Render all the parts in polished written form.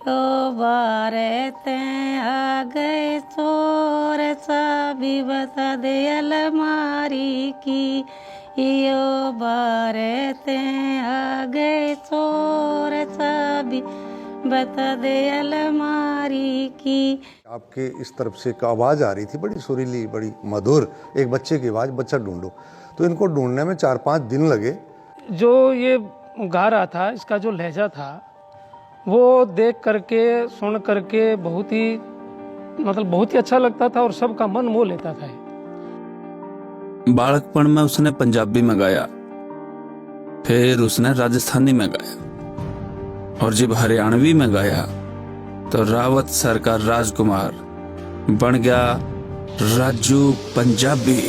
ओ बारते आ गए चोर चाबी बता दे अलमारी की। यो बारते आ गए चोर चाबी बता दे अलमारी की। आपके इस तरफ से एक आवाज़ आ रही थी बड़ी सुरीली, बड़ी मधुर, एक बच्चे की आवाज़, बच्चा ढूंढो। तो इनको ढूंढने में 4-5 दिन लगे। जो ये गा रहा था, इसका जो लहजा था वो देख करके सुन करके बहुत ही अच्छा लगता था और सबका मन मोह लेता था। बालकपन में उसने पंजाबी में गाया, फिर उसने राजस्थानी में गाया, और जब हरियाणवी में गाया तो रावत सर का राजकुमार बन गया राजू पंजाबी।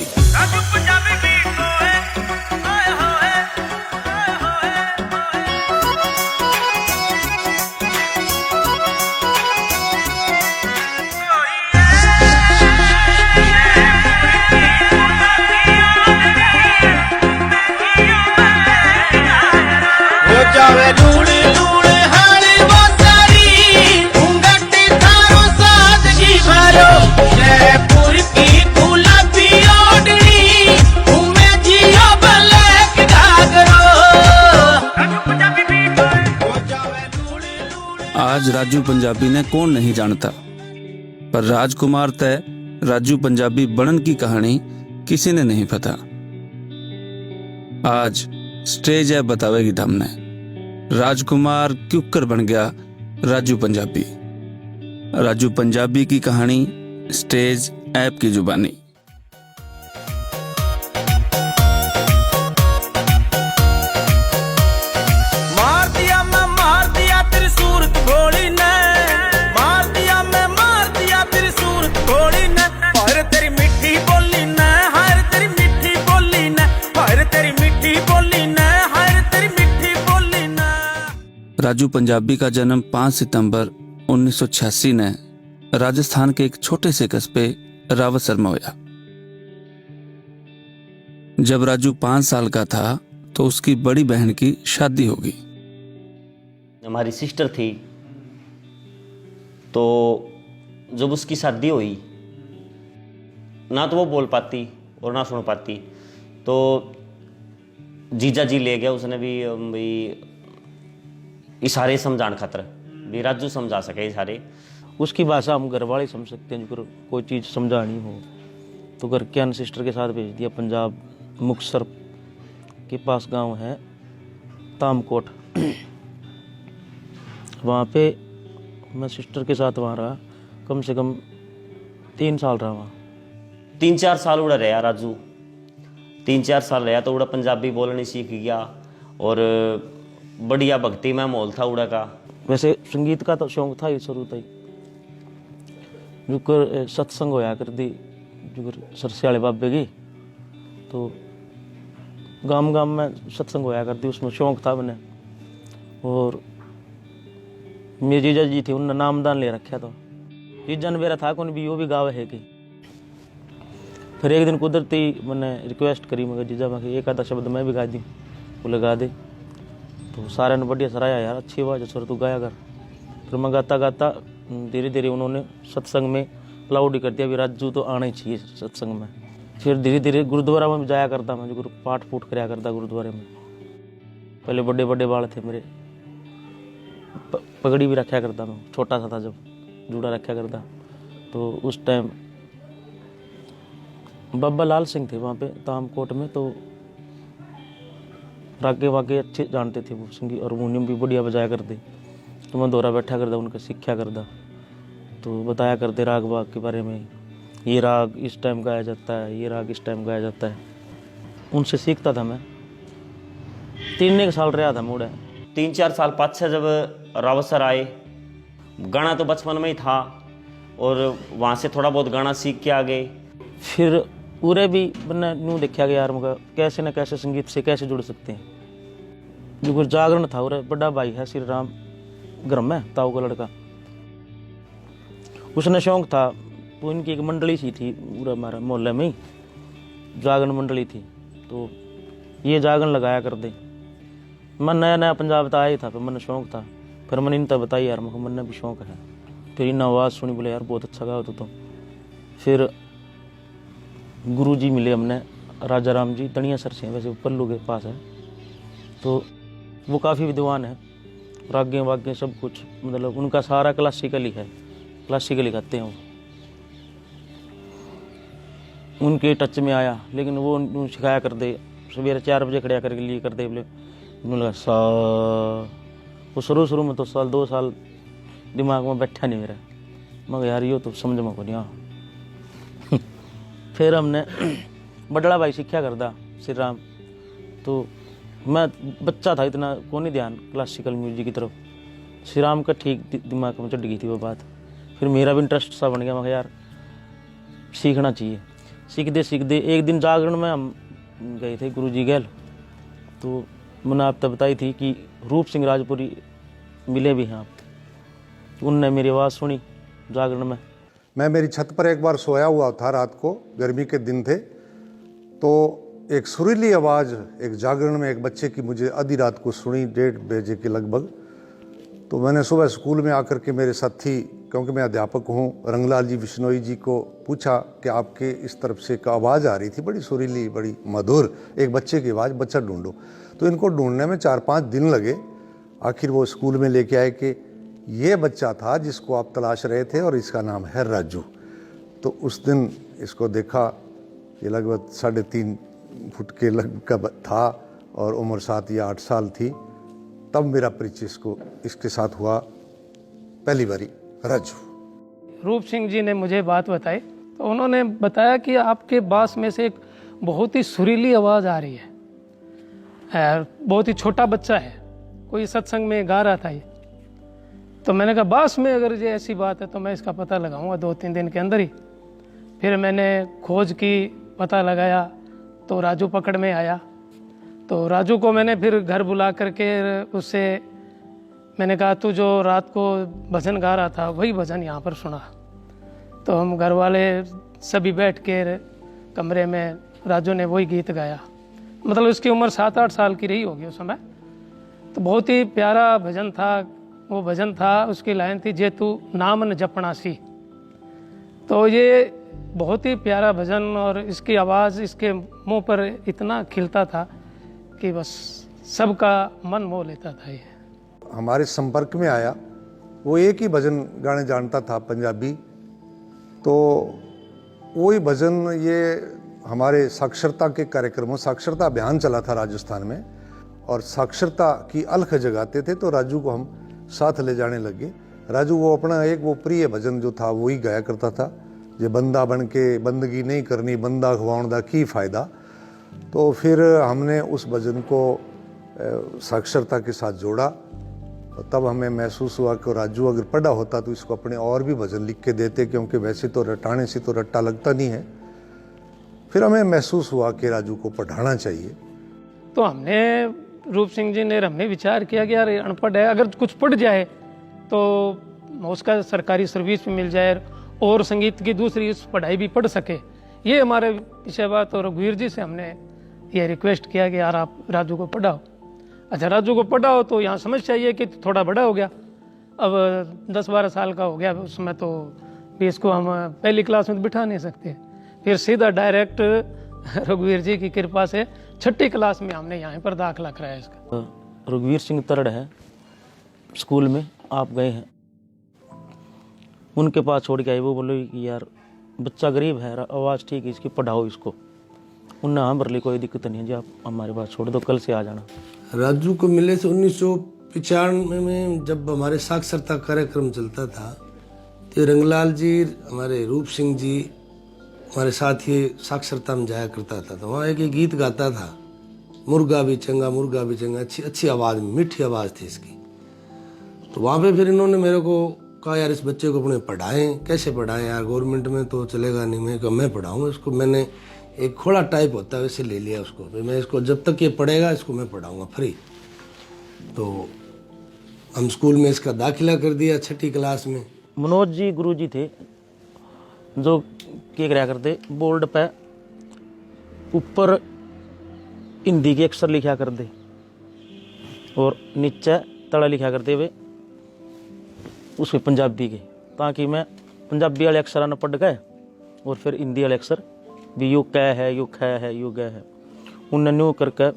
आज राजू पंजाबी ने कौन नहीं जानता, पर राजकुमार तय राजू पंजाबी बनन की कहानी किसी ने नहीं पता। आज स्टेज है बतावेगी हमने, राजकुमार क्यों कर बन गया राजू पंजाबी। राजू पंजाबी की कहानी स्टेज ऐप की जुबानी। राजू पंजाबी का जन्म 5 सितंबर 1986 ने राजस्थान के एक छोटे से कस्बे रावतसर में हुआ। जब राजू 5 साल का था तो उसकी बड़ी बहन की शादी होगी। हमारी सिस्टर थी, तो जब उसकी शादी हुई ना तो वो बोल पाती और ना सुन पाती, तो जीजा जी ले गया। उसने भी इशारे समझाने खातर भी राजू समझा सके इशारे। उसकी भाषा हम घर वाले समझ सकते हैं। जो कोई चीज़ समझानी हो तो घर के अन्य सिस्टर के साथ भेज दिया। पंजाब मुक्तसर के पास गांव है तामकोट, वहाँ पे मैं सिस्टर के साथ वहाँ रहा, कम से कम 3 साल रहा वहाँ। 3-4 साल उड़ा रहा राजू, 3-4 साल रहा तो उड़ा पंजाबी बोलनी सीख गया और बढ़िया भक्ति में माहौल था उड़ा का। वैसे संगीत का तो शौक था ही शुरू से ही। जो सत्संग होया कर दी जो सरसे वाले बाबे की, तो गांव में सत्संग होया करती, उसमें शौक था मैंने। और मेरे जीजा जी थे, उन्होंने नामदान ले रखा था। जीजा ने मेरा था कौन भी वो भी गाँव है कि। फिर एक दिन कुदरती मैंने रिक्वेस्ट करी, मगर जीजा मैं एक आधा शब्द मैं भी गा दी, वो लगा दे। तो सारे ने बढ़िया सराया, यार अच्छी आवाज़ है सर, तू गाया कर। फिर मैं गाता गाता धीरे धीरे उन्होंने सत्संग में लाउड कर दिया, भी राजू तो आना ही चाहिए सत्संग में। फिर धीरे धीरे गुरुद्वारा में भी जाया करता मैं, जो पाठ फूट कराया करता गुरुद्वारे में। पहले बड़े बड़े बाल थे मेरे, पगड़ी भी रखा करता मैं, छोटा सा था जब, जूड़ा रखा करता। तो उस टाइम बाबा लाल सिंह थे वहाँ पे तामकोट में, तो रागे वागे अच्छे जानते थे वो, संगीत हारमोनियम भी बढ़िया बजाया करते। तो मैं दोहरा बैठा करता, उनका सीखा करता, तो बताया करते राग वाग के बारे में, ये राग इस टाइम गाया जाता है, ये राग इस टाइम गाया जाता है। उनसे सीखता था मैं। 3 साल रहा था मुड़ा। 3-4 साल पाछे जब रावतसर आए, गाना तो बचपन में ही था और वहाँ से थोड़ा बहुत गाना सीख के आ गए। फिर पूरे भी मैंने यूँ देखा गया यार, मगर कैसे न कैसे संगीत से कैसे जुड़ सकते हैं। जो कुछ जागरण था, और बड़ा भाई है श्री राम ग्रम है ताऊ का लड़का, उसने शौक था। तो इनकी एक मंडली सी थी पूरा हमारा मोहल्ले में ही, जागरण मंडली थी। तो ये जागरण लगाया कर दे। मैं नया नया पंजाब तो आया ही था, फिर मैंने शौक था। फिर मैंने इनता बताई यार मुझे मन भी शौक है। फिर इन आवाज़ सुनी, बोले यार बहुत अच्छा गाओ तो। फिर गुरु जी मिले हमने, राजा राम जी तणिया सर से, वैसे पल्लू के पास है, तो वो काफ़ी विद्वान है, रागें वाग्य सब कुछ, मतलब उनका सारा क्लासिकल ही है, क्लासिकल ही गाते हैं वो। उनके टच में आया, लेकिन वो सिखाया कर दे, सवेरे 4 बजे खड़ा करके लिए कर दे, बोले उन्होंने लगा सा। वो शुरू में तो 2 साल दिमाग में बैठा नहीं मेरा, मगर यार ये तो समझ में को नहीं आ। फिर हमने बड़ला भाई सीखा करता श्री राम, तो मैं बच्चा था, इतना को नहीं ध्यान क्लासिकल म्यूजिक की तरफ। श्री राम का ठीक दिमाग में चढ़ गई थी वो बात। फिर मेरा भी इंटरेस्ट सा बन गया, मैं यार सीखना चाहिए। सीखते एक दिन जागरण में हम गए थे गुरु जी गैल, तो मैंने आप तब बताई थी कि रूप सिंह राजपुरी मिले भी हैं आप, तो उनने मेरी आवाज़ सुनी जागरण में। मैं मेरी छत पर एक बार सोया हुआ था, रात को गर्मी के दिन थे, तो एक सुरीली आवाज़ एक जागरण में एक बच्चे की मुझे आधी रात को सुनी, 1:30 बजे के लगभग। तो मैंने सुबह स्कूल में आकर के मेरे साथी, क्योंकि मैं अध्यापक हूँ, रंगलाल जी बिश्नोई जी को पूछा कि आपके इस तरफ से एक आवाज़ आ रही थी बड़ी सुरीली, बड़ी मधुर, एक बच्चे की आवाज़, बच्चा ढूंढो। तो इनको ढूंढने में 4-5 दिन लगे। आखिर वो स्कूल में लेके आए कि ये बच्चा था जिसको आप तलाश रहे थे और इसका नाम है राजू। तो उस दिन इसको देखा, ये लगभग 3.5 फुट के लगभग था और उम्र 7 या 8 साल थी। तब मेरा परिचय इसके साथ हुआ पहली बारी, राजू। रूप सिंह जी ने मुझे बात बताई, तो उन्होंने बताया कि आपके बांस में से एक बहुत ही सुरीली आवाज़ आ रही है। बहुत ही छोटा बच्चा है, कोई सत्संग में गा रहा था ये। तो मैंने कहा बांस में अगर ये ऐसी बात है तो मैं इसका पता लगाऊंगा 2-3 दिन के अंदर ही। फिर मैंने खोज की, पता लगाया, तो राजू पकड़ में आया। तो राजू को मैंने फिर घर बुला करके उससे मैंने कहा तू जो रात को भजन गा रहा था वही भजन यहाँ पर सुना। तो हम घर वाले सभी बैठ के कमरे में राजू ने वही गीत गाया। मतलब उसकी उम्र 7-8 साल की रही होगी उस समय। तो बहुत ही प्यारा भजन था वो। भजन था, उसकी लाइन थी, जे तू नाम न जपना सी। तो ये बहुत ही प्यारा भजन, और इसकी आवाज़ इसके मुंह पर इतना खिलता था कि बस सबका मन मोह लेता था। ये हमारे संपर्क में आया, वो एक ही भजन गाने जानता था, पंजाबी। तो वही भजन, ये हमारे साक्षरता के कार्यक्रमों, साक्षरता अभियान चला था राजस्थान में, और साक्षरता की अलख जगाते थे, तो राजू को हम साथ ले जाने लगे। राजू वो अपना एक वो प्रिय भजन जो था वही गाया करता था, जे बंदा बन के बंदगी नहीं करनी, बंदा खवाउण दा की फ़ायदा। तो फिर हमने उस भजन को साक्षरता के साथ जोड़ा, और तब हमें महसूस हुआ कि राजू अगर पढ़ा होता तो इसको अपने और भी भजन लिख के देते, क्योंकि वैसे तो रटाने से तो रट्टा लगता नहीं है। फिर हमें महसूस हुआ कि राजू को पढ़ाना चाहिए। तो हमने, रूप सिंह जी ने, हमने विचार किया कि यार अनपढ़ है, अगर कुछ पढ़ जाए तो उसका सरकारी सर्विस भी मिल जाए और संगीत की दूसरी उस पढ़ाई भी पढ़ सके। ये हमारे विषय बात। और रघुवीर जी से हमने ये रिक्वेस्ट किया कि यार आप राजू को पढ़ाओ। अच्छा, राजू को पढ़ाओ तो यहाँ समस्या ये कि थोड़ा बड़ा हो गया, अब 10-12 साल का हो गया उसमें, तो भी इसको हम पहली क्लास में तो बिठा नहीं सकते। फिर सीधा डायरेक्ट रघुवीर जी की कृपा से 6ठी क्लास में हमने यहाँ पर दाखिला कराया इसका। रघुवीर सिंह तरड़ है स्कूल में, आप गए हैं उनके पास छोड़ के आए। वो बोले कि यार बच्चा गरीब है, आवाज़ ठीक है, इसकी पढ़ाओ इसको। उन्होंने हाँ भर ली, कोई दिक्कत नहीं है जी, आप हमारे पास छोड़ दो, कल से आ जाना। राजू को मिले से 1995 में जब हमारे साक्षरता कार्यक्रम चलता था, तो रंगलाल जी, हमारे रूप सिंह जी हमारे साथ ही साक्षरता में जाया करता था। तो वहाँ एक गीत गाता था, मुर्गा भी चंगा, मुर्गा भी चंगा, अच्छी आवाज़ में, मीठी आवाज़ थी इसकी। तो वहाँ पे फिर इन्होंने मेरे को कहा यार इस बच्चे को अपने पढ़ाएं, कैसे पढ़ाएं यार, गवर्नमेंट में तो चलेगा नहीं। मैं कहा मैं पढ़ाऊँगा इसको। मैंने एक खोड़ा टाइप होता है वैसे ले लिया उसको, फिर मैं इसको जब तक ये पढ़ेगा इसको मैं पढ़ाऊँगा फ्री। तो हम स्कूल में इसका दाखिला कर दिया 6ठी क्लास में। मनोज जी गुरु जी थे जो क्या कराया करते, बोर्ड पे ऊपर हिंदी के अक्षर लिखा कर दे और नीचे तड़ा लिखा करते हुए उसके पंजाबी के, ताकि मैं पंजाबी वाले अक्षर न पढ़ गए और फिर हिंदी वाले अक्षर भी यू कै है, यू ख है, यू गै है, उन न्यू करके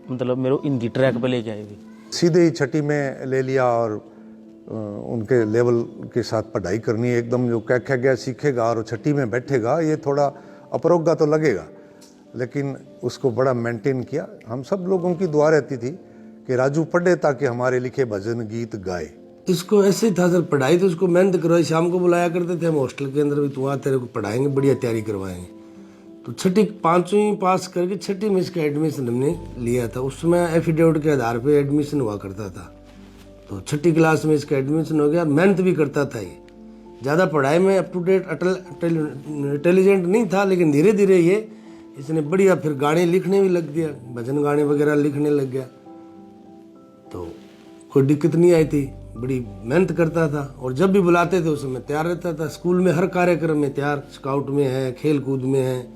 मतलब मेरे हिंदी ट्रैक पे लेके आए भी। सीधे ही छठी में ले लिया और उनके लेवल के साथ पढ़ाई करनी, एकदम जो कह गया सीखेगा और छठी में बैठेगा, ये थोड़ा अपरोगा तो लगेगा, लेकिन उसको बड़ा मेंटेन किया। हम सब लोगों की दुआ रहती थी कि राजू पढ़े ताकि हमारे लिखे भजन गीत गाए। इसको ऐसे ही था सर, पढ़ाई तो उसको मेहनत करवाई, शाम को बुलाया करते थे हम हॉस्टल के अंदर भी, तू आ तेरे को पढ़ाएंगे, बढ़िया तैयारी करवाएंगे। तो छठी 5वीं पास करके छठी में इसका एडमिशन हमने लिया था। उस समय एफिडेविट के आधार पे एडमिशन हुआ करता था, तो छठी क्लास में इसका एडमिशन हो गया। मेहनत भी करता था ये, ज़्यादा पढ़ाई में अप टू डेट इंटेलिजेंट नहीं था, लेकिन धीरे धीरे ये इसने बढ़िया फिर गाने लिखने भी लग दिया, भजन गाने वगैरह लिखने लग गया, तो कोई दिक्कत नहीं आई थी। बड़ी मेहनत करता था और जब भी बुलाते थे उस समय तैयार रहता था। स्कूल में हर कार्यक्रम में तैयार, स्काउट में है, खेल कूद में है,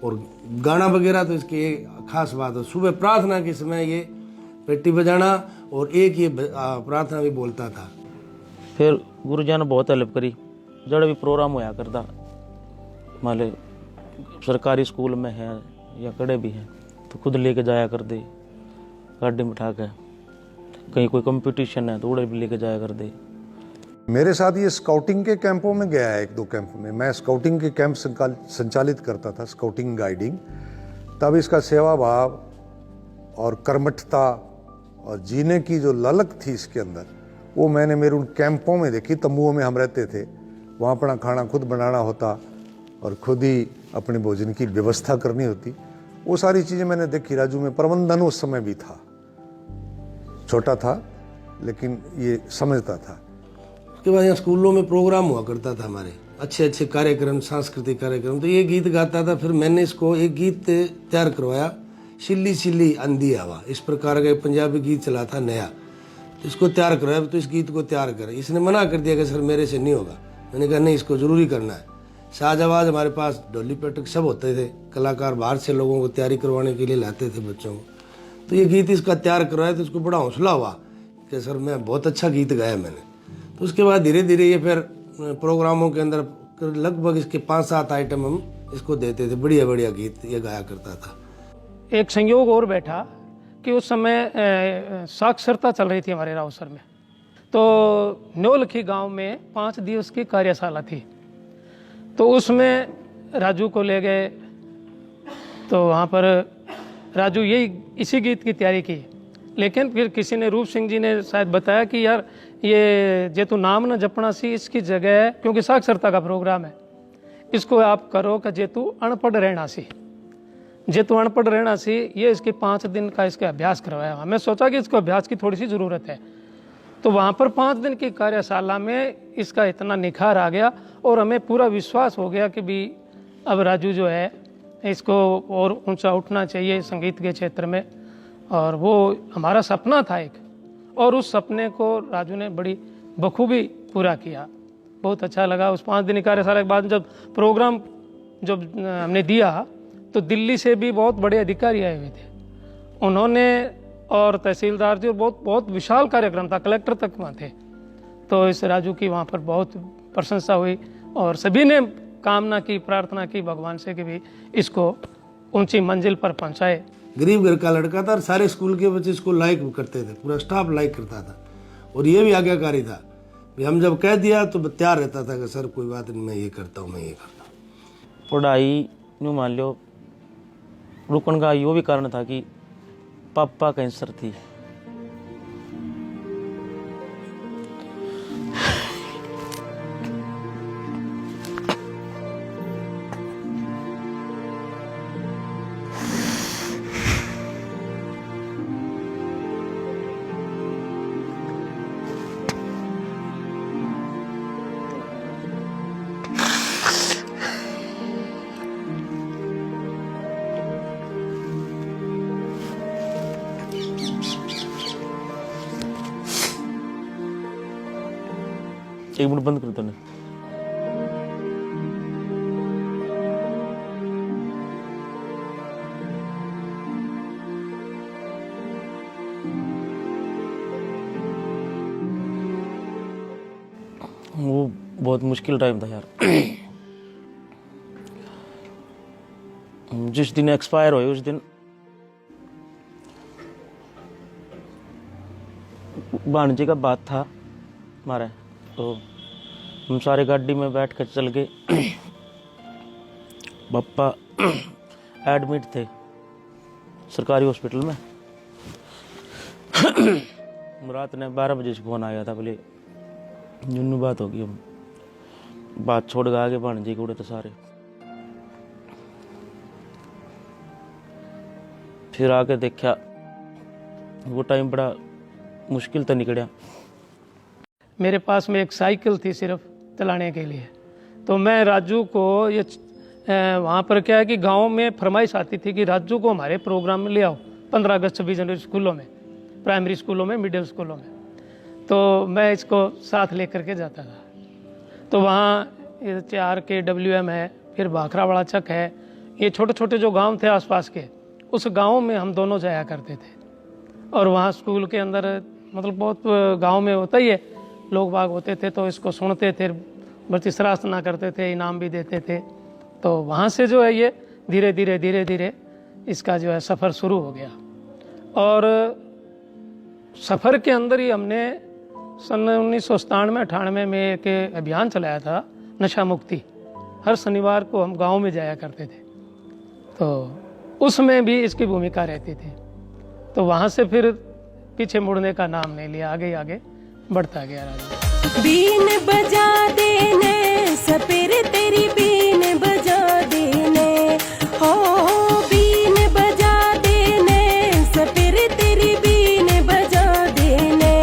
और गाना वगैरह तो इसकी एक खास बात है। सुबह प्रार्थना के समय ये पेटी बजाना और एक ये प्रार्थना भी बोलता था। फिर गुरुजी ने बहुत हेल्प करी, जब भी प्रोग्राम होया करता, मान ले सरकारी स्कूल में है या कड़े भी हैं, तो खुद लेके जाया कर दे, गाड़ी में उठा के। कहीं कोई कंपटीशन है तो उड़े भी लेके जाया कर दे। मेरे साथ ये स्काउटिंग के कैंपों में गया है, 1-2 कैंप में। मैं स्काउटिंग के कैंप संचालित करता था, स्काउटिंग गाइडिंग। तब इसका सेवा भाव और कर्मठता और जीने की जो ललक थी इसके अंदर, वो मैंने मेरे उन कैंपों में देखी। तंबुओं में हम रहते थे, वहाँ अपना खाना खुद बनाना होता और खुद ही अपने भोजन की व्यवस्था करनी होती। वो सारी चीज़ें मैंने देखी राजू में। प्रबंधन उस समय भी था, छोटा था लेकिन ये समझता था। उसके बाद यहाँ स्कूलों में प्रोग्राम हुआ करता था हमारे, अच्छे अच्छे कार्यक्रम, सांस्कृतिक कार्यक्रम, तो ये गीत गाता था। फिर मैंने इसको एक गीत तैयार करवाया, सिल्ली सिल्ली आंधी हवा, इस प्रकार का पंजाबी गीत चला था नया, तो इसको तैयार करवाया। तो इस गीत को तैयार कर, इसने मना कर दिया कि सर मेरे से नहीं होगा। मैंने कहा नहीं, इसको जरूरी करना है। साज आवाज हमारे पास, ढोली पेटक सब होते थे, कलाकार बाहर से लोगों को तैयारी करवाने के लिए लाते थे बच्चों को। तो ये गीत इसका तैयार करवाया, तो उसको बड़ा हौसला हुआ कि सर मैं बहुत अच्छा गीत गाया मैंने। तो उसके बाद धीरे धीरे ये फिर प्रोग्रामों के अंदर लगभग इसके 5-7 आइटम हम इसको देते थे, बढ़िया बढ़िया गीत ये गाया करता था। एक संयोग और बैठा कि उस समय साक्षरता चल रही थी हमारे रावसर में, तो न्योलखी गांव में 5 दिवस की कार्यशाला थी। तो उसमें राजू को ले गए, तो वहाँ पर राजू इसी गीत की तैयारी की। लेकिन फिर किसी ने, रूप सिंह जी ने शायद बताया कि यार ये जेतु नाम न जपना सी, इसकी जगह, क्योंकि साक्षरता का प्रोग्राम है, इसको आप करो कि जेतु अनपढ़ रहना सी, जेतु अनपढ़ रहना सी। ये इसके 5 दिन का इसका अभ्यास करवाया। हमें सोचा कि इसको अभ्यास की थोड़ी सी ज़रूरत है, तो वहाँ पर 5 दिन की कार्यशाला में इसका इतना निखार आ गया और हमें पूरा विश्वास हो गया कि भी अब राजू जो है इसको और ऊंचा उठना चाहिए संगीत के क्षेत्र में। और वो हमारा सपना था एक, और उस सपने को राजू ने बड़ी बखूबी पूरा किया। बहुत अच्छा लगा। उस 5 दिन की कार्यशाला के बाद जब प्रोग्राम जब हमने दिया, तो दिल्ली से भी बहुत बड़े अधिकारी आए हुए थे, उन्होंने, और तहसीलदार जी, और बहुत विशाल कार्यक्रम था, कलेक्टर तक वहाँ थे। तो इस राजू की वहाँ पर बहुत प्रशंसा हुई और सभी ने कामना की, प्रार्थना की भगवान से कि भी इसको ऊंची मंजिल पर पहुँचाए। गरीब घर का लड़का था और सारे स्कूल के बच्चे इसको लाइक करते थे, पूरा स्टाफ लाइक करता था। और ये भी आज्ञाकारी था, हम जब कह दिया तो तैयार रहता था कि सर कोई बात नहीं, मैं ये करता हूँ, मैं ये करता हूँ। पढ़ाई यूँ मान लो रुकन का यो भी कारण था कि पापा कैंसर थी। एक मिनट बंद कर दो ना। वो बहुत मुश्किल टाइम था यार। जिस दिन एक्सपायर हुए उस दिन भांजे का बात था हमारा, तो हम सारे गाड़ी में बैठ कर चल गए। पापा एडमिट थे सरकारी हॉस्पिटल में। रात ने 12 बजे से फोन आया था, बोले यूं बात होगी, हम बात छोड़ के आगे भांजे के उड़े तो सारे। फिर आके देखा वो टाइम बड़ा मुश्किल तो निकला। मेरे पास में एक साइकिल थी सिर्फ चलाने के लिए, तो मैं राजू को ये वहाँ पर क्या है कि गांव में फरमाइश आती थी कि राजू को हमारे प्रोग्राम में ले आओ 15 अगस्त 26 जनवरी स्कूलों में, प्राइमरी स्कूलों में, मिडिल स्कूलों में। तो मैं इसको साथ लेकर के जाता था। तो वहाँ CRKWM है, फिर भाखरावाड़ा चक है, ये छोटे छोटे जो गांव थे आसपास के, उस गांव में हम दोनों जाया करते थे। और वहाँ स्कूल के अंदर मतलब बहुत गांव में होता ही है, लोग बाग होते थे तो इसको सुनते थे, बच्चे सराहना करते थे, इनाम भी देते थे। तो वहाँ से जो है ये धीरे धीरे इसका जो है सफ़र शुरू हो गया। और सफ़र के अंदर ही हमने सन 1997-98 में एक अभियान चलाया था, नशा मुक्ति। हर शनिवार को हम गांव में जाया करते थे, तो उसमें भी इसकी भूमिका रहती थी। तो वहाँ से फिर पीछे मुड़ने का नाम नहीं लिया, आगे आगे बढ़ता गया राजू। बीन बजा देने सपेरे तेरी बीन बजा देने, हो बीन बजा देने सपेरे तेरी बीन बजा देने,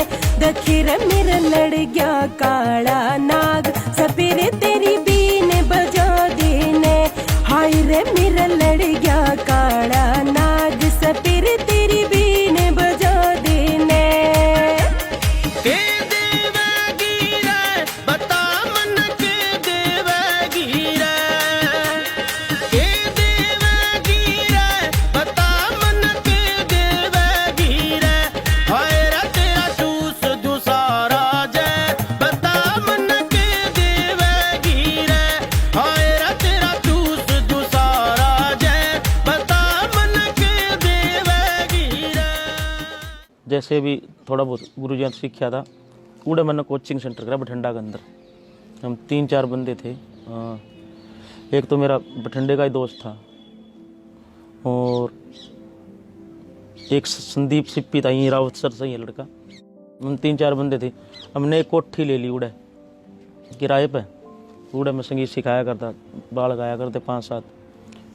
दखिर मेरा लड़ गया काला नाग सपेरे तेरी बीन बजा देने, हाय रे मेरा लड़ गया काला नाग सपेरे तेरी बीन बजा देने। जैसे भी थोड़ा बहुत गुरुजी से सीखा था, उड़े मैंने कोचिंग सेंटर करा बठिंडा के अंदर। हम 3-4 बंदे थे। एक तो मेरा बठिंडे का ही दोस्त था, और एक संदीप सिप्पी था, यहीं रावत सर से ही लड़का। हम 3-4 बंदे थे। हमने एक कोठी ले ली उड़े किराए पे। उड़े में संगीत सिखाया करता, बाल गाया करते 5-7,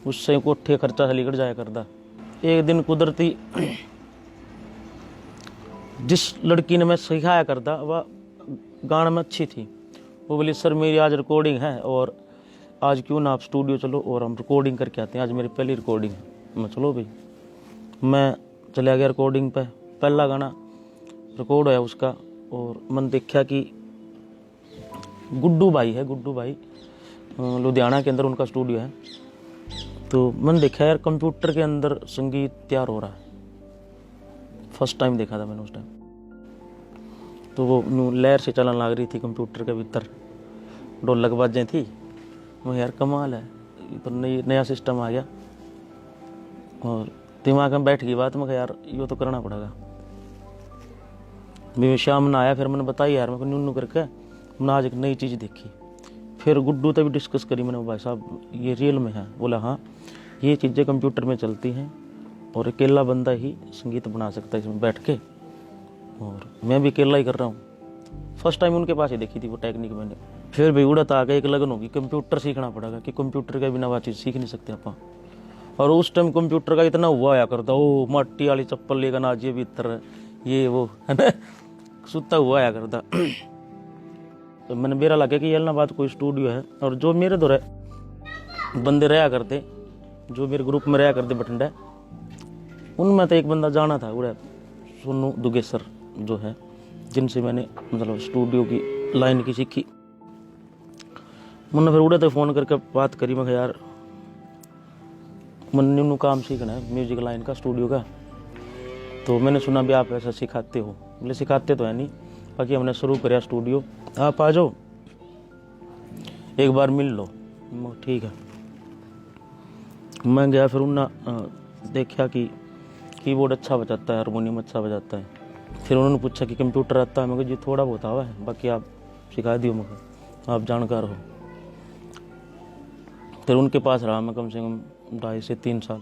उससे कोठी खर्चा से निकल जाया करता। एक दिन कुदरती जिस लड़की ने मैं सिखाया करता वह गाने में अच्छी थी, वो बोली सर मेरी आज रिकॉर्डिंग है और आज क्यों ना आप स्टूडियो चलो और हम रिकॉर्डिंग करके आते हैं, आज मेरी पहली रिकॉर्डिंग है। मैं चलो भाई, मैं चला गया रिकॉर्डिंग पे। पहला गाना रिकॉर्ड होया उसका, और मन देखा कि गुड्डू भाई है, गुड्डू भाई लुधियाना के अंदर उनका स्टूडियो है। तो मन देखा यार कंप्यूटर के अंदर संगीत तैयार हो रहा है। फर्स्ट टाइम देखा था मैंने उस टाइम। तो वो लहर से चलन लग रही थी कंप्यूटर के भीतर, ढोलक बाजें थी। मैं यार कमाल है, तो नया सिस्टम आ गया और दिमाग में बैठ गई बात। मैं यार ये तो करना पड़ेगा। मैं शाम में आया, फिर मैंने बताया यार मैं न्यू करके मैंने आज एक नई चीज़ देखी। फिर गुड्डू तक भी डिस्कस करी मैंने, भाई साहब ये रियल में है। बोला हाँ ये चीज़ें कंप्यूटर में चलती हैं और अकेला बंदा ही संगीत बना सकता है इसमें बैठ के, और मैं भी अकेला ही कर रहा हूँ। फर्स्ट टाइम उनके पास ही देखी थी वो टेक्निक मैंने। फिर भी उड़त आ गया एक लगन होगी, कंप्यूटर सीखना पड़ेगा कि कंप्यूटर के बिना वो चीज़ सीख नहीं सकते अपन। और उस टाइम कंप्यूटर का इतना हुआ आया करता, ओ मट्टी वाली चप्पल लेकर नाचिए भीतर, ये वो है ना, सुता हुआ आया करता। तो मैंने मेरा लगा कि इलाहाबाद कोई स्टूडियो है, और जो मेरे दो बंदे रहा करते, जो मेरे ग्रुप में रहा करते बठिंडा, उनमें तो एक बंदा जाना था उड़े सोनू दुगेसर जो है, जिनसे मैंने मतलब स्टूडियो की लाइन की सीखी। मैंने फिर उड़े तो फ़ोन करके बात करी, मैं यार मैंने काम सीखना है म्यूजिक लाइन का, स्टूडियो का। तो मैंने सुना भी आप ऐसा सिखाते हो। बोले सिखाते तो है नहीं, बाकी हमने शुरू कराया स्टूडियो, आप आ जाओ एक बार मिल लो। मैं ठीक है। मैं गया, फिर उन्होंने देखा कि कीबोर्ड अच्छा बजाता है, हारमोनियम अच्छा बजाता है। फिर उन्होंने पूछा कि कंप्यूटर आता है? मैं कहा जी थोड़ा बहुत आवा है, बाकी आप सिखा दियो, मैं आप जानकार हो। फिर उनके पास रहा मैं कम से कम 2.5 से 3 साल।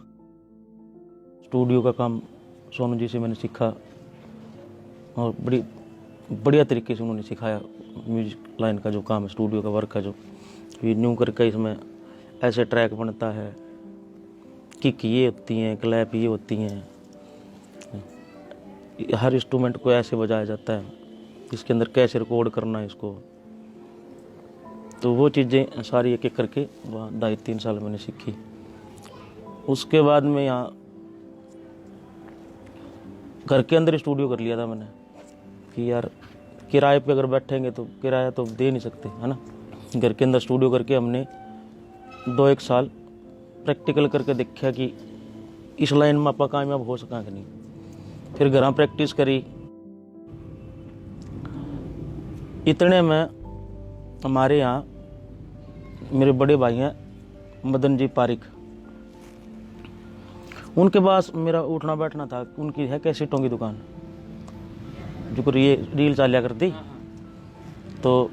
स्टूडियो का काम सोनू जी से मैंने सीखा और बड़ी बढ़िया तरीके से उन्होंने सिखाया। म्यूजिक लाइन का जो काम है, स्टूडियो का वर्क का जो न्यू करके इसमें ऐसे ट्रैक बनता है, किक ये होती हैं, क्लैप ये होती हैं, हर इंस्ट्रूमेंट को ऐसे बजाया जाता है, इसके अंदर कैसे रिकॉर्ड करना है इसको। तो वो चीज़ें सारी एक एक करके 2.5-3 साल मैंने सीखी। उसके बाद में यहाँ घर के अंदर स्टूडियो कर लिया था मैंने कि यार किराए पे अगर बैठेंगे तो किराया तो दे नहीं सकते, है ना। घर के अंदर स्टूडियो करके हमने 2-1 साल प्रैक्टिकल करके देखा कि इस लाइन में आप कामयाब हो सका कि नहीं। फिर घर प्रैक्टिस करी। इतने में हमारे यहाँ मेरे बड़े भाई हैं मदन जी पारिक, उनके पास मेरा उठना बैठना था। उनकी है कैसेटों की दुकान, जो ये रील चालिया करती, तो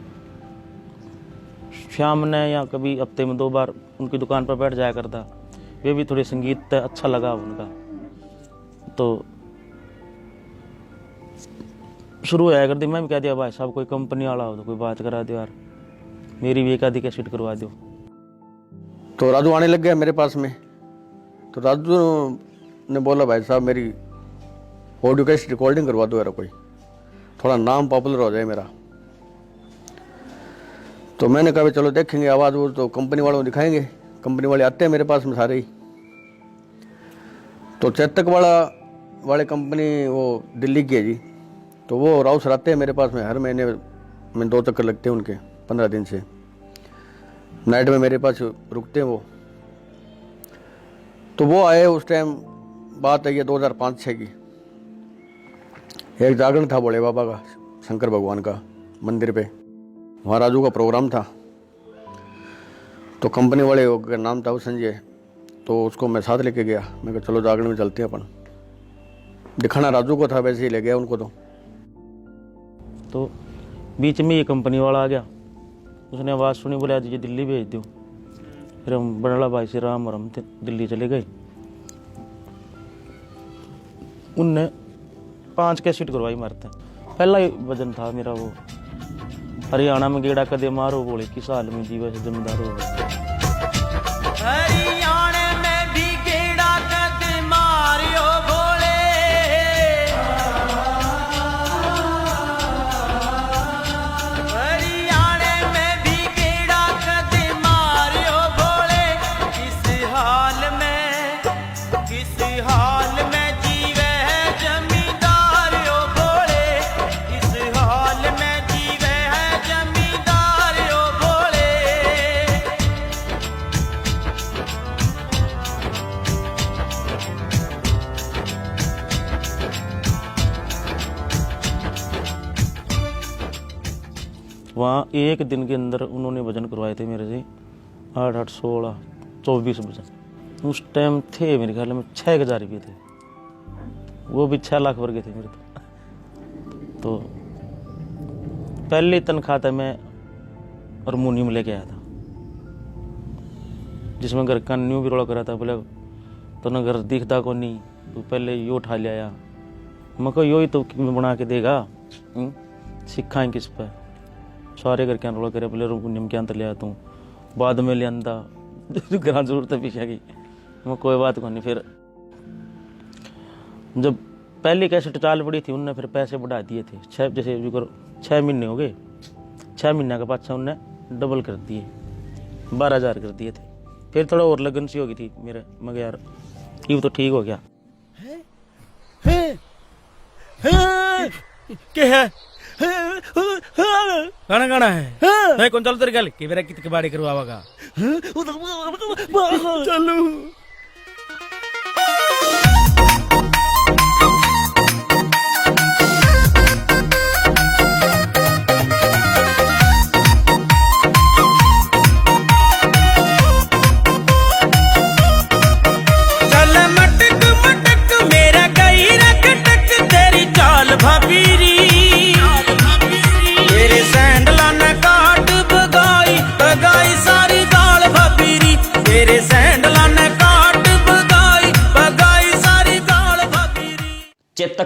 शाम ने या कभी हफ्ते में 2 बार उनकी दुकान पर बैठ जाया करता। वे भी थोड़े संगीत अच्छा लगा उनका, तो शुरू होया कर दी। मैं भी कह दिया भाई साहब कोई कंपनी वाला हो तो कोई बात करा दो यार, मेरी भी एक आधी कैसेट करवा दो। तो राजू आने लग गया मेरे पास में। तो राजू ने बोला भाई साहब मेरी ऑडियो कैसेट रिकॉर्डिंग करवा दो यार, कोई थोड़ा नाम पॉपुलर हो जाए मेरा। तो मैंने कहा चलो देखेंगे, आवाज़ वो तो कंपनी वालों को दिखाएंगे। कंपनी वाले आते हैं मेरे पास में सारे ही। तो चेतक वाले कंपनी वो दिल्ली की है जी, तो वो राव सर आते हैं मेरे पास में हर महीने में 2 चक्कर लगते हैं उनके 15 दिन से। नाइट में मेरे पास रुकते हैं वो। तो वो आए उस टाइम, बात है ये 2005-6 की। एक जागरण था भोले बाबा का, शंकर भगवान का मंदिर पे, वहाँ राजू का प्रोग्राम था। तो कंपनी वाले का नाम था वो संजय, तो उसको मैं साथ लेके गया। मैं कहा चलो जागरण में चलते हैं अपन। दिखाना राजू को था, वैसे ही ले गया उनको। तो बीच में ये कंपनी वाला आ गया, उसने आवाज़ सुनी, बोले आज ये दिल्ली भेज दो। फिर हम बड़ा भाई से राम और हम दिल्ली चले गए। उनने 5 कैसेट करवाई मारते। पहला ही वजन था मेरा वो, हरियाणा में गेड़ा कदे मारो बोले किस हाल में जीवे से जमींदार हो। हरियाणा में भी गेड़ा कदे मारियो बोले, हरियाणा में भी गेड़ा कदे मारियो बोले, किस हाल में जीवे है जमींदार हो बोले, इस हाल में जीवे है जमींदार हो बोले। वहाँ एक दिन के अंदर उन्होंने वजन करवाए थे मेरे से 8-8, 16, 24 वजन। उस टाइम थे मेरे ख्याल में 6,000 रुपये थे, वो भी 6 लाख वर्ग थे मेरे। तो पहली तनख्वाह था मैं हारमोनियम लेके आया था, जिसमें घर का न्यू भी रोड़ा करा था। बोले तो ना घर दिखता को नहीं, तो पहले यो उठा लिया। मैं को यो ही तो बना के देगा, सिखाएं किस पे। सारे घर क्या रोड़ा करे, बोले हारमोनियम के अंदर ले आता हूँ, बाद में ले आंदा घर जरूरत है पीछे की। मैं कोई बात को नहीं। फिर जब पहली कैसेट चाल पड़ी थी, उनने फिर पैसे बढ़ा दिए थे। 6 महीने हो गए, 6 महीने के पाछा उनने डबल कर दिए, 12,000 कर दिए थे। फिर थोड़ा और लगन सी हो गई थी मेरे, मगर यार ये तो ठीक हो गया। गाना गाना है नहीं कौन चलो तेरे गल कि मेरा कित के बाड़ी करवागा चलो।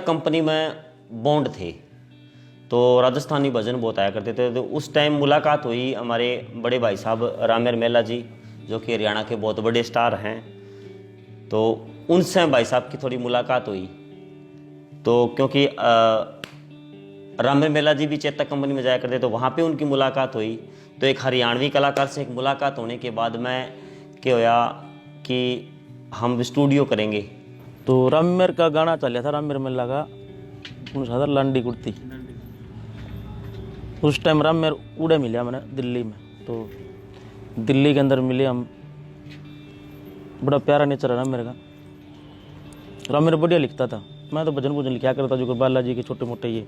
चेतक कंपनी में बॉन्ड थे, तो राजस्थानी भजन बहुत आया करते थे। तो उस टाइम मुलाकात हुई हमारे बड़े भाई साहब रामेर मेला जी, जो कि हरियाणा के बहुत बड़े स्टार हैं। तो उनसे भाई साहब की थोड़ी मुलाकात हुई। तो क्योंकि रामेर मेला जी भी चेतक कंपनी में जाया करते, तो वहाँ पे उनकी मुलाकात हुई। तो एक हरियाणवी कलाकार से एक मुलाकात होने के बाद में क्या होया कि हम स्टूडियो करेंगे। तो रामेर का गाना चल था, रामेर मेला का था लांडी कुर्ती। उस टाइम रामेर उड़े मिले मैंने दिल्ली में। तो दिल्ली के अंदर मिले हम, बड़ा प्यारा नेचर है रामेर का। रामेर बढ़िया लिखता था, मैं तो भजन लिखा करता जो कि बालाजी के छोटे मोटे ये।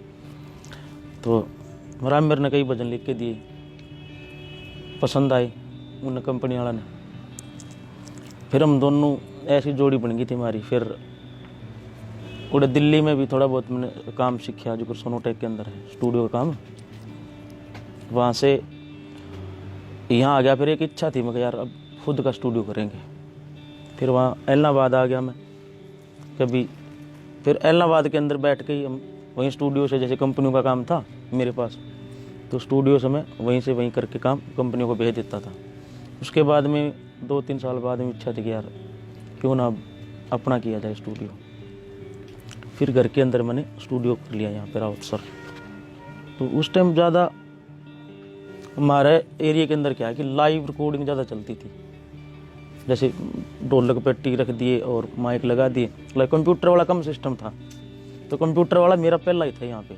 तो रामेर ने कई भजन लिख के दिए, पसंद आए उन कंपनी वाला ने। फिर हम दोनों ऐसी जोड़ी बन गई थी हमारी। फिर उड़े दिल्ली में भी थोड़ा बहुत मैंने काम सीखा, जो कि सोनोटेक के अंदर है स्टूडियो का काम। वहाँ से यहाँ आ गया। फिर एक इच्छा थी मैं यार अब खुद का स्टूडियो करेंगे। फिर वहाँ इलाहाबाद आ गया मैं कभी। फिर इलाहाबाद के अंदर बैठ के ही हम वहीं स्टूडियो से, जैसे कंपनियों का काम था मेरे पास, तो स्टूडियो से मैं वहीं से वहीं करके काम कंपनियों को भेज देता था। उसके बाद में 2-3 साल बाद में इच्छा थी कि यार क्यों ना अपना किया जाए स्टूडियो। फिर घर के अंदर मैंने स्टूडियो कर लिया यहाँ पे राउत सर। तो उस टाइम ज़्यादा हमारे एरिया के अंदर क्या है कि लाइव रिकॉर्डिंग ज़्यादा चलती थी। जैसे ढोलक पेटी रख दिए और माइक लगा दिए, लाइक कंप्यूटर वाला कम सिस्टम था। तो कंप्यूटर वाला मेरा पहला ही था यहाँ पे।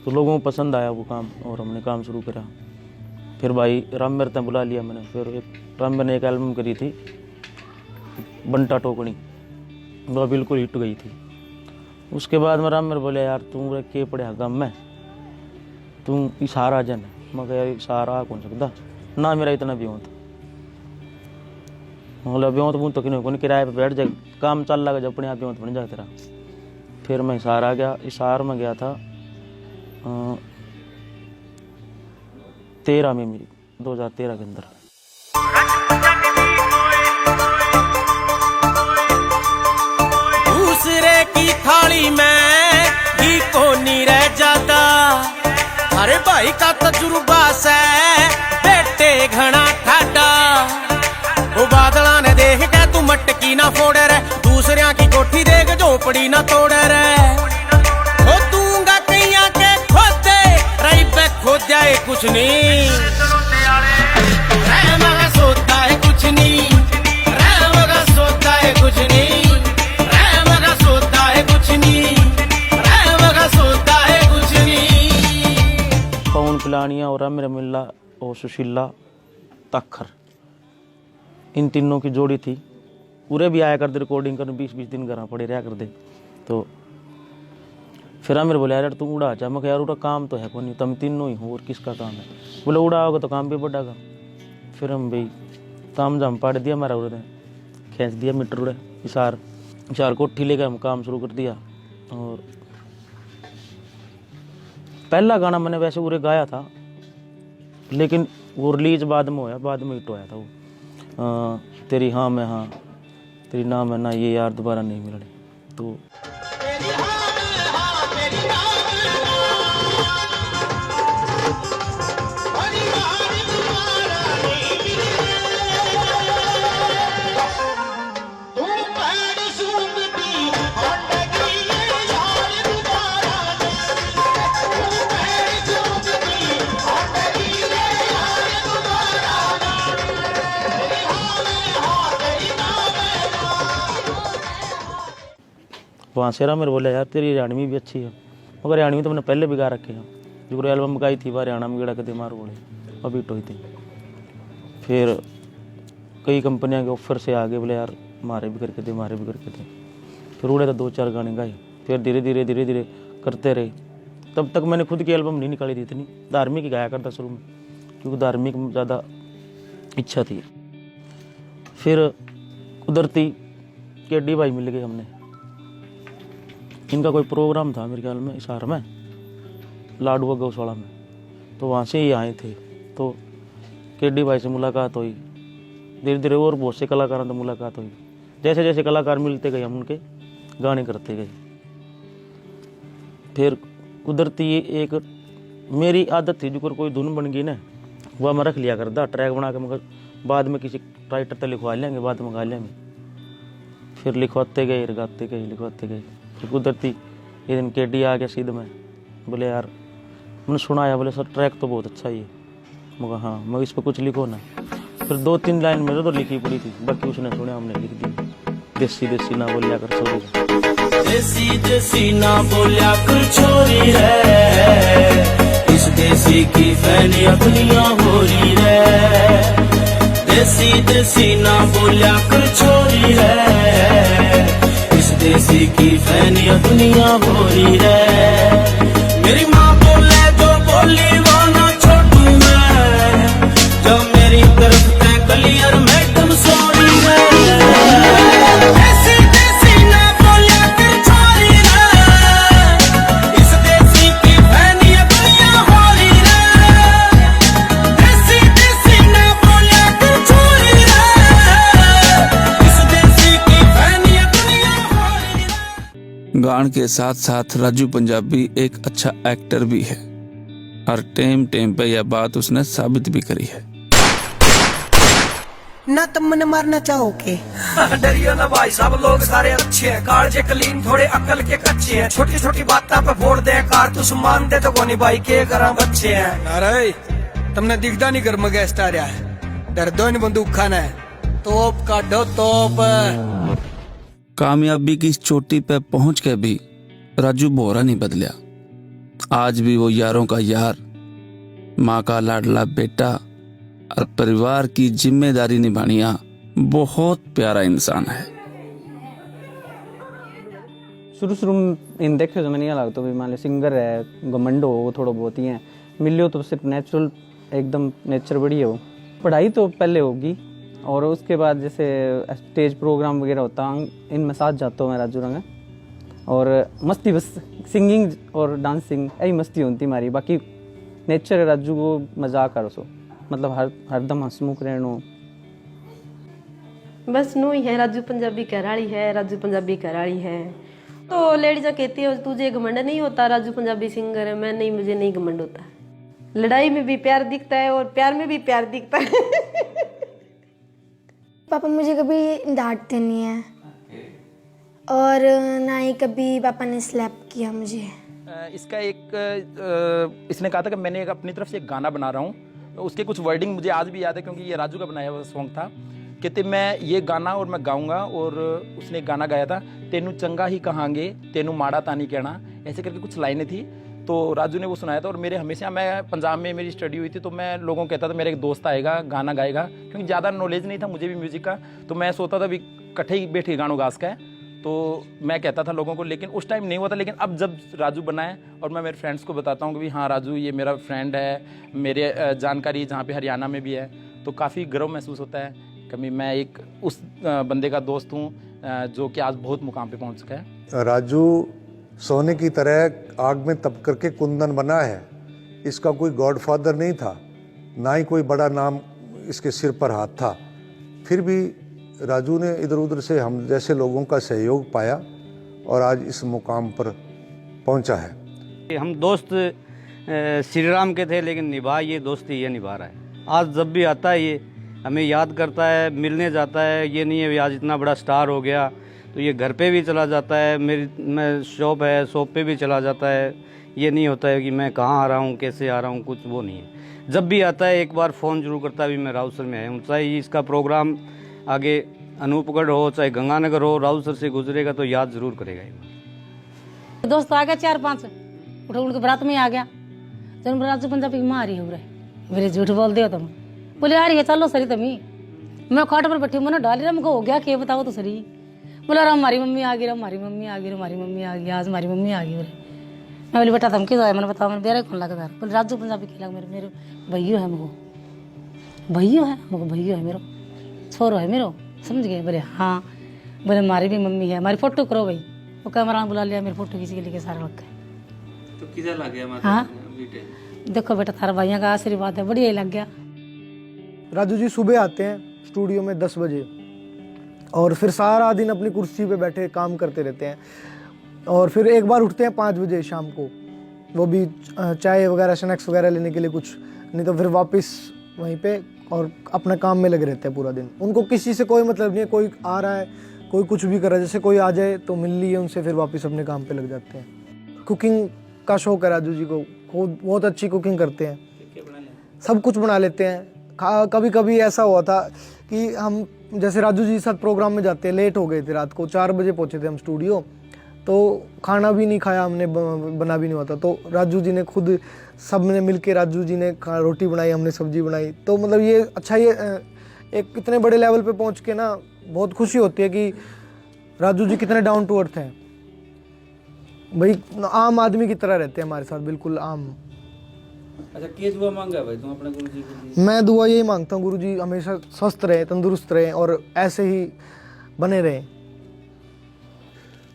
तो लोगों को पसंद आया वो काम और हमने काम शुरू करा। फिर भाई रामेर तक बुला लिया मैंने। फिर एक रामेर ने एक एल्बम करी थी बंटा टोकनी, वो बिल्कुल हिट गई थी। उसके बाद में रामेर बोले यार तू के पढ़िया गम में तू इशारा जन। मैं कह यार इशारा कौन सकता ना, मेरा इतना भी होता। मतलब ब्यों तो कि नहीं किराए पे बैठ जाए, काम चल लगा जब अपने आप ब्यों बन जाए तेरा। फिर मैं इशारा गया, इशार में गया था 13 में मेरी 2013 के अंदर। दूसरे की थाली में घी को नहीं रह जाता। अरे भाई का तजुर्बा से बेटे घना ठाडा। वो बादला ने देख के तू मटकी ना फोड़े रे, दूसरिया की कोठी देख झोपड़ी ना तोड़े रे। वो दूंगा कैया के खोदे रही पे खोद जाए कुछ नहीं। रह मगा सोता है कुछ नहीं, रह मगा सोता है कुछ नहीं, रह मगा सोता है कुछ नहीं, रह मगा सोता है कुछ नहीं। पवन पिलानिया और रामेर मेला और सुशीला तखर, इन तीनों की जोड़ी थी। पूरे भी आया करते रिकॉर्डिंग करने, 20-20 दिन घर पड़े रहा कर दे। तो फिर मेरे बोले यार तू उड़ा जा। मैं यार उड़ा काम तो है को नहीं, तुम तीनों ही हो और किसका काम है। बोले उड़ा होगा तो काम भी बढ़ागा। फिर हम भाई ताम जाम पाड़ दिया हमारा, उड़े खींच दिया मीटर उड़े इशार कोठी लेकर हम काम शुरू कर दिया। और पहला गाना मैंने वैसे उरे गाया था, लेकिन वो रिलीज बाद में होया, बाद में हिट होया था वो तेरी हाँ मैं हाँ, तेरी ना मैं ना, ये यार दोबारा नहीं मिलने। तो वहाँ से मेरे बोले यार तेरी हरियाणवी भी अच्छी है, मगर हरियाणवी तो मैंने पहले भी गा रखे हैं। जो एल्बम गाई थी वह हरियाणा में गिड़ा के मार बोले अभी तो ही थी। फिर कई कंपनियां के ऑफर से आगे बोले यार मारे भी करके थे, मारे भी करके थे। फिर उड़े तो 2-4 गाने गाए। फिर धीरे धीरे करते रहे। तब तक मैंने खुद की एल्बम नहीं निकाली थी, इतनी धार्मिक ही गाया करता शुरू में, क्योंकि धार्मिक में ज़्यादा इच्छा थी। फिर कुदरती केडी भाई मिल गए हमने। इनका कोई प्रोग्राम था मेरे ख्याल में इशार में, लाडुआ गौशाला में, तो वहाँ से ही आए थे। तो केडी भाई से मुलाकात हुई, धीरे धीरे और बहुत से कलाकारों से मुलाकात हुई। जैसे जैसे कलाकार मिलते गए हम उनके गाने करते गए। फिर कुदरती एक मेरी आदत थी, जो कोई धुन बन गई ना वह मैं रख लिया करता ट्रैक बना के, मगर बाद में किसी राइटर तक लिखवा लेंगे, बाद में गा लेंगे। फिर लिखवाते गए, गाते गए, लिखवाते गए। फिर कुदरती एक दिन केडी आ गया सीध में, बोले यार मैंने सुनाया, बोले सर ट्रैक तो बहुत अच्छा ही है। मगर हाँ मगर इस पर कुछ लिखो ना। फिर 2-3 लाइन मेरे तो लिखी पड़ी थी, बाकी उसने सुना, हमने लिख दी। देसी देसी ना बोलिया कर छोरी, देसी देसी ना बोलिया कर छोरी रे, इस देसी की फैली अपनियां हो रही रे। देसी देसी ना बोलिया कर छोरी रे, इस देसी की फैली अपनियां हो रही रे। मेरी माँ बोले जो बोली वो ना छोड़ू मैं, जो मेरी तरफ से क्लियर मैडम सॉरी रे। देसी देसी ना बोलिया कर छोरी रे, इस देसी की फैनी अपनियां हो रही रे। देसी देसी ना बोलिया कर छोरी रे, इस देसी की फैनी अपनियां हो रही रे। गान के साथ साथ राजू पंजाबी एक अच्छा एक्टर भी है और टेम पे यह बात उसने साबित भी करी है। ना तुम मन मारना चाहोगे? डरियो ना भाई साहब, लोग सारे अच्छे हैं, कार जे क्लीन थोड़े अकल के कच्चे हैं। छोटी छोटी बातों पे फोड़ दे कार, तुम मान दे तो कोनी भाई के करा बच्चे हैं। अरे तुमने दिखता नहीं घर में गेस्ट आ रहा है, डर दो नहीं बंदूक खाना है, तोप काटो तोप। कामयाबी की इस चोटी पे पहुंच के भी राजू बोरा नहीं बदलिया। आज भी वो यारों का यार, माँ का लाडला बेटा और परिवार की जिम्मेदारी निभानिया बहुत प्यारा इंसान है। शुरू में इन देखे तो मैंने लगता भी मान लो सिंगर है, घमंड हो वो थोड़ा बहुत ही है, मिलियो तो सिर्फ नेचुरल एकदम नेचर बढ़िया हो। पढ़ाई तो पहले होगी और उसके बाद जैसे स्टेज प्रोग्राम वगैरह होता है इनमें साथ जाता हूँ मैं राजू रंग, और मस्ती बस सिंगिंग और डांसिंग यही मस्ती होती हमारी। बाकी नेचर है राजू को मजाक कर सो, मतलब हरदम हंसमुख रहना। बस नू ही है, राजू पंजाबी घराड़ी है, राजू पंजाबी घराड़ी है। तो लेडीज कहती है तुझे घमंड नहीं होता, राजू पंजाबी सिंगर है। मैं नहीं, मुझे नहीं घमंड होता। लड़ाई में भी प्यार दिखता है और प्यार में भी प्यार दिखता है। पापा मुझे कभी डांटते नहीं है और ना ही कभी पापा ने स्लैप किया मुझे। इसका एक इसने कहा था कि मैंने एक अपनी तरफ से एक गाना बना रहा हूँ, उसके कुछ वर्डिंग मुझे आज भी याद है क्योंकि ये राजू का बनाया हुआ सॉन्ग था। कहते मैं ये गाना और मैं गाऊंगा, और उसने एक गाना गाया था, तेनू चंगा ही कहांगे तेनू माड़ा तानी कहना, ऐसे करके कुछ लाइनें थी। तो राजू ने वो सुनाया था। और मेरे हमेशा, मैं पंजाब में मेरी स्टडी हुई थी तो मैं लोगों को कहता था मेरा एक दोस्त आएगा गाना गाएगा, क्योंकि ज़्यादा नॉलेज नहीं था मुझे भी म्यूज़िक का, तो मैं सोचता था भी इकट्ठे ही बैठे गानों गास का है, तो मैं कहता था लोगों को, लेकिन उस टाइम नहीं हुआ था। लेकिन अब जब राजू बना है और मैं मेरे फ्रेंड्स को बताता हूँ कि हाँ राजू ये मेरा फ्रेंड है, मेरे जानकारी जहाँ पे हरियाणा में भी है, तो काफ़ी गर्व महसूस होता है कि मैं एक उस बंदे का दोस्त हूँ जो कि आज बहुत मुकाम पे पहुँच चुका है। राजू सोने की तरह आग में तप करके कुंदन बना है। इसका कोई गॉडफादर नहीं था, ना ही कोई बड़ा नाम इसके सिर पर हाथ था, फिर भी राजू ने इधर उधर से हम जैसे लोगों का सहयोग पाया और आज इस मुकाम पर पहुंचा है। हम दोस्त श्री राम के थे, लेकिन निभा ये दोस्ती ये निभा रहा है। आज जब भी आता है ये हमें याद करता है, मिलने जाता है। ये नहीं है आज इतना बड़ा स्टार हो गया तो ये घर पे भी चला जाता है, मैं शॉप है शॉप पे भी चला जाता है। ये नहीं होता है कि मैं कहाँ आ रहा हूँ कैसे आ रहा हूँ, कुछ वो नहीं है। जब भी आता है एक बार फ़ोन जरूर करता है, भी मैं राउसर में आया हूँ। चाहे इसका प्रोग्राम आगे अनूपगढ़ हो चाहे गंगानगर हो, राउसर से गुजरेगा तो याद जरूर करेगा। दोस्त आ गया 4-5 उठ उनके बरात में आ गया, जब राजू पंजाबी की माँ आ रही हो रहे, मेरे झूठ बोल दिया तुम, बोले आ रही है चलो सरी तमी। मैं खाट पर बैठी मैंने डाली रहा, हो गया क्या बताओ तो सरी। बोला हमारी मम्मी आ गई, हमारी मम्मी आ गई, हमारी मम्मी आ गई, आज हमारी मम्मी आ गई। मैं बोली बेटा तुम किस आया, मैंने बताओ, मैंने बेरा कौन लगता है। बोले राजू पंजाबी खिला मेरे भैया है, मुझको भैया है, मुझको भैया है, मेरो छोरो है मेरो, समझ गए। बोले हाँ, बोले हमारी भी मम्मी है, हमारी फोटो करो भाई। वो कैमरा बुला लिया, मेरी फोटो खींच के लेके सारा लग गए। तो किधर लग गया? हाँ देखो बेटा थारा भाइयों का आशीर्वाद है, बढ़िया ही लग गया। राजू जी सुबह आते हैं स्टूडियो में 10 बजे और फिर सारा दिन अपनी कुर्सी पे बैठे काम करते रहते हैं। और फिर एक बार उठते हैं 5 बजे शाम को, वो भी चाय वगैरह स्नैक्स वगैरह लेने के लिए कुछ, नहीं तो फिर वापस वहीं पे और अपना काम में लगे रहते हैं पूरा दिन। उनको किसी से कोई मतलब नहीं है, कोई आ रहा है कोई कुछ भी कर रहा है, जैसे कोई आ जाए तो मिल लिए उनसे, फिर वापस अपने काम पे लग जाते हैं। कुकिंग का शौक है राजू जी को, खुद बहुत अच्छी कुकिंग करते हैं, सब कुछ बना लेते हैं। कभी कभी ऐसा हुआ था कि हम जैसे राजू जी के साथ प्रोग्राम में जाते हैं, लेट हो गए थे, रात को 4 बजे पहुंचे थे हम स्टूडियो, तो खाना भी नहीं खाया हमने, बना भी नहीं हुआ था, तो राजू जी ने खुद, सब ने मिल के राजू जी ने रोटी बनाई, हमने सब्जी बनाई। तो मतलब ये अच्छा, ये एक इतने बड़े लेवल पे पहुंच के ना बहुत खुशी होती है कि राजू जी कितने डाउन टू अर्थ हैं भाई, आम आदमी की तरह रहते हैं हमारे साथ, बिल्कुल आम। अच्छा, क्या दुआ मांगा भाई तुम अपने गुरुजी के लिए? मैं दुआ यही मांगता हूँ, गुरुजी हमेशा स्वस्थ रहे, तंदुरुस्त रहे और ऐसे ही बने रहें।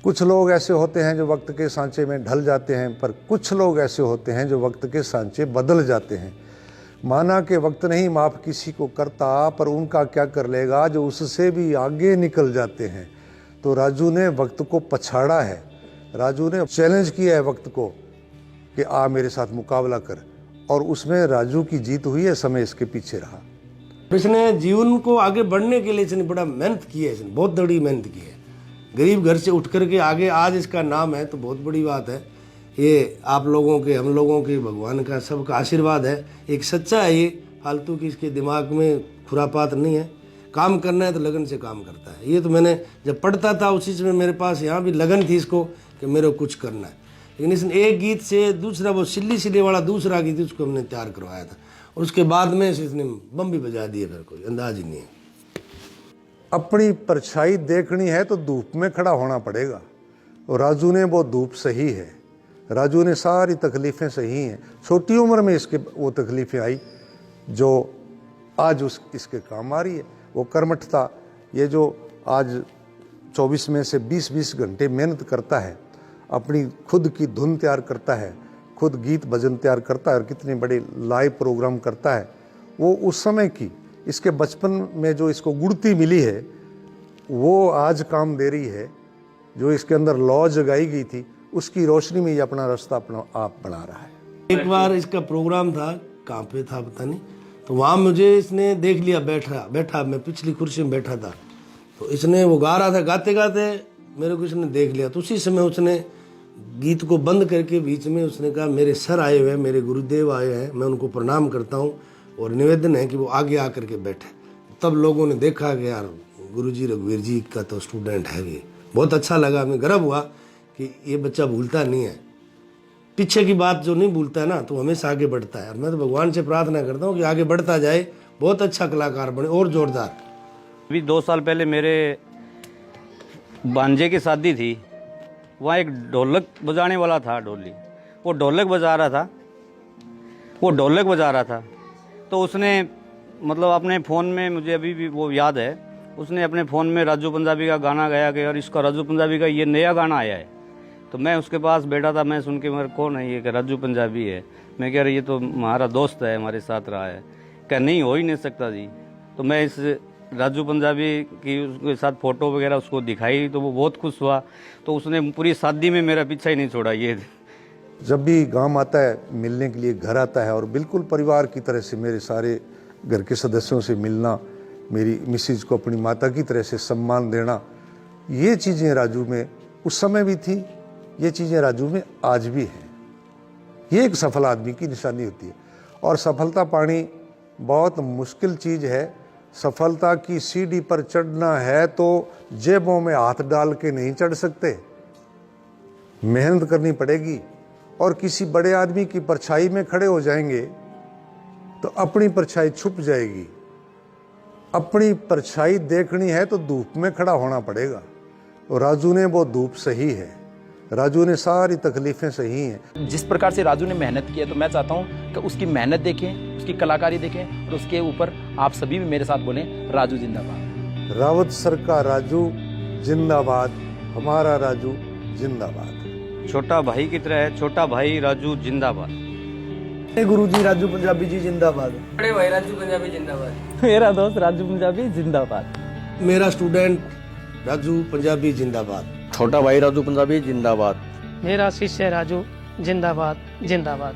कुछ लोग ऐसे होते हैं जो वक्त के सांचे में ढल जाते हैं, पर कुछ लोग ऐसे होते हैं जो वक्त के सांचे बदल जाते हैं। माना कि वक्त नहीं माफ़ किसी को करता, पर उनका क्या कर लेगा जो उससे भी आगे निकल जाते हैं। तो राजू ने वक्त को पछाड़ा है, राजू ने चैलेंज किया है वक्त को कि आ मेरे साथ मुकाबला कर, और उसमें राजू की जीत हुई है, समय इसके पीछे रहा। इसने जीवन को आगे बढ़ने के लिए इसने बड़ा मेहनत की है, इसने बहुत बड़ी मेहनत की है। गरीब घर से उठ करके आगे आज इसका नाम है, तो बहुत बड़ी बात है। ये आप लोगों के, हम लोगों के, भगवान का, सबका आशीर्वाद है। एक सच्चा है ये, फालतू की इसके दिमाग में खुरापात नहीं है। काम करना है तो लगन से काम करता है। ये तो मैंने जब पढ़ता था उसी समय मेरे पास यहाँ भी लगन थी इसको कि मेरे को कुछ करना है। लेकिन इसने एक गीत से दूसरा, वो सिल्ली सिल्ली वाला दूसरा गीत उसको हमने तैयार करवाया था, और उसके बाद में इसने बम भी बजा दिए, फिर कोई अंदाज ही नहीं है। अपनी परछाई देखनी है तो धूप में खड़ा होना पड़ेगा, और राजू ने वो धूप सही है, राजू ने सारी तकलीफ़ें सही हैं। छोटी उम्र में इसके वो तकलीफ़ें आई जो आज इसके काम आ रही है। वो कर्मठता, ये जो आज 24 में से 20-20 घंटे मेहनत करता है, अपनी खुद की धुन तैयार करता है, खुद गीत भजन तैयार करता है, और कितने बड़े लाइव प्रोग्राम करता है। वो उस समय की, इसके बचपन में जो इसको गुड़ती मिली है, वो आज काम दे रही है। जो इसके अंदर लौ जगाई गई थी, उसकी रोशनी में ये अपना रास्ता अपना आप बना रहा है। एक बार इसका प्रोग्राम था, कहाँ पे था पता नहीं, तो वहाँ मुझे इसने देख लिया बैठा, मैं पिछली कुर्सी में बैठा था, तो इसने वो गा रहा था, गाते गाते मेरे को इसने देख लिया। तो उसी समय उसने गीत को बंद करके बीच में उसने कहा, मेरे सर आए हुए हैं, मेरे गुरुदेव आए हैं, मैं उनको प्रणाम करता हूँ और निवेदन है कि वो आगे आकर के बैठे। तब लोगों ने देखा कि यार गुरुजी रघुवीर जी का तो स्टूडेंट है ये। बहुत अच्छा लगा, हमें गर्व हुआ कि ये बच्चा भूलता नहीं है, पीछे की बात जो नहीं भूलता है ना, तो हमेशा आगे बढ़ता है। और मैं तो भगवान से प्रार्थना करता हूँ कि आगे बढ़ता जाए, बहुत अच्छा कलाकार बने और जोरदार। अभी 2 साल पहले मेरे भांजे की शादी थी, वहाँ एक ढोलक बजाने वाला था, ढोली, वो ढोलक बजा रहा था, तो उसने मतलब अपने फ़ोन में, मुझे अभी भी वो याद है, उसने अपने फ़ोन में राजू पंजाबी का गाना गाया कि यार इसका राजू पंजाबी का ये नया गाना आया है। तो मैं उसके पास बैठा था, मैं सुन के मेरे कौन है ये, कि राजू पंजाबी है। मैं कह रहा ये तो हमारा दोस्त है, हमारे साथ रहा है। क्या नहीं हो ही नहीं सकता जी। तो मैं इस राजू पंजाबी की उसके साथ फ़ोटो वगैरह उसको दिखाई, तो वो बहुत खुश हुआ। तो उसने पूरी शादी में मेरा पीछा ही नहीं छोड़ा। ये जब भी गांव आता है मिलने के लिए घर आता है, और बिल्कुल परिवार की तरह से मेरे सारे घर के सदस्यों से मिलना, मेरी मिसेज को अपनी माता की तरह से सम्मान देना, ये चीज़ें राजू में उस समय भी थी, ये चीज़ें राजू में आज भी हैं। ये एक सफल आदमी की निशानी होती है। और सफलता पानी बहुत मुश्किल चीज़ है। सफलता की सीढ़ी पर चढ़ना है तो जेबों में हाथ डाल के नहीं चढ़ सकते, मेहनत करनी पड़ेगी। और किसी बड़े आदमी की परछाई में खड़े हो जाएंगे तो अपनी परछाई छुप जाएगी। अपनी परछाई देखनी है तो धूप में खड़ा होना पड़ेगा, और राजू ने वो धूप सही है, राजू ने सारी तकलीफें सही हैं। जिस प्रकार से राजू ने मेहनत की है, तो मैं चाहता हूँ कि उसकी मेहनत देखें, उसकी कलाकारी देखें, और उसके ऊपर आप सभी भी मेरे साथ बोलें, राजू जिंदाबाद। रावत सर का राजू जिंदाबाद, हमारा राजू जिंदाबाद। छोटा भाई की तरह है, छोटा भाई राजू जिंदाबाद। गुरुजी राजू पंजाबी जी जिंदाबाद। बड़े भाई राजू पंजाबी जिंदाबाद। मेरा दोस्त राजू पंजाबी जिंदाबाद। मेरा स्टूडेंट राजू पंजाबी जिंदाबाद। छोटा भाई राजू पंजाबी जिंदाबाद। मेरा शिष्य राजू जिंदाबाद जिंदाबाद।